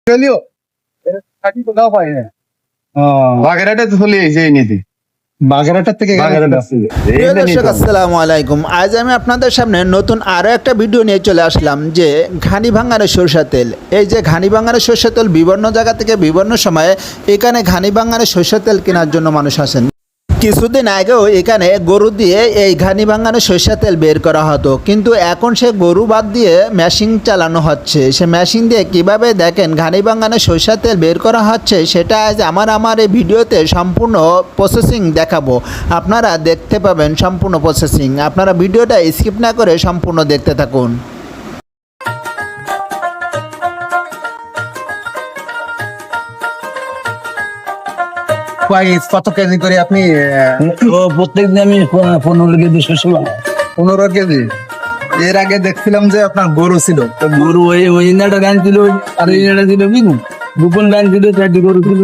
চলিও খাঁটি কোথাও পাই না। বাগেরহাটে চলে এসে নিতে, বাগেরহাটের থেকে প্রিয় দর্শক আসসালামু আলাইকুম। আজ আমি আপনাদের সামনে নতুন আরও একটা ভিডিও নিয়ে চলে আসলাম যে ঘানি ভাঙানোর সরষের তেল। এই যে ঘানি ভাঙানোর সরষের তেল বিভিন্ন জায়গা থেকে বিভিন্ন সময়ে এখানে ঘানি ভাঙানোর সরষের তেল কেনার জন্য মানুষ আসেন। কিছুদিন আগেও এখানে গরু দিয়ে এই ঘানি ভাঙানোর সরষের তেল বের করা হতো, কিন্তু এখন সে গরু বাদ দিয়ে মেশিন চালানো হচ্ছে। সে মেশিন দিয়ে কিভাবে দেখেন ঘানি ভাঙানোর সরষের তেল বের করা হচ্ছে সেটা আজ আমার এই ভিডিওতে সম্পূর্ণ প্রসেসিং দেখাবো। আপনারা দেখতে পাবেন সম্পূর্ণ প্রসেসিং। আপনারা ভিডিওটা স্কিপ না করে সম্পূর্ণ দেখতে থাকুন। কত কেজি করে আপনি? প্রত্যেক দিন আমি 15 কেজি শস্য লাগাই। 15 কেজি। এর আগে দেখছিলাম যে আপনার গরু ছিল। তো গরু ওই ইনাটা গান ছিল, আর ইনাটা ছিল বিনু গোপন গান ছিল, চারটি গরু ছিল।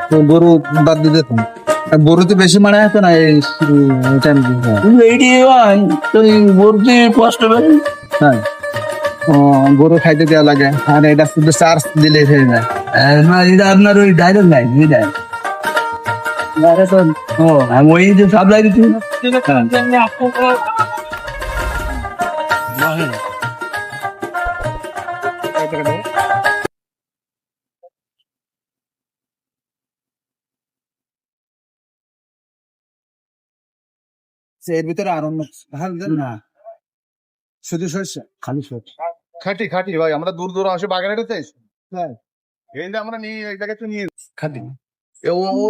তো গরু বাদ দিয়ে দিতাম। গরু তো বেশি মারা যেত না এই টাইম। কিন্তু এইটি তো গরুতে কষ্ট পাবে। হ্যাঁ, গরু খাইতে দেওয়া লাগে, আর এটা শুধু চার্জ দিলে হয়ে যায়। না, এটা আপনার ওই ডাইরেক্ট নাই, বুঝলেন? আমি ওই যে সাপ্লাই দিচ্ছি এর ভিতরে আর অন্য ভাগ দেন না, শুধু সরষে, খালি সরষে। খাঁটি খাঁটি ভাই, আমরা দূর দূর আসে বাগেরহাটে। হ্যাঁ, এই যে আমরা নিয়ে এই জায়গায় তো নিয়ে খালি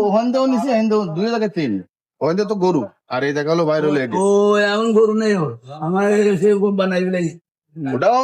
ওখান থেকেও নিছি, এখান থেকেও দুই জায়গায় তিন। ওখান থেকে তো গরু, আর এই জায়গা হলো বাইরে হলো এটি। ও এমন গরু নেই, আমার সে বানাই ওটাও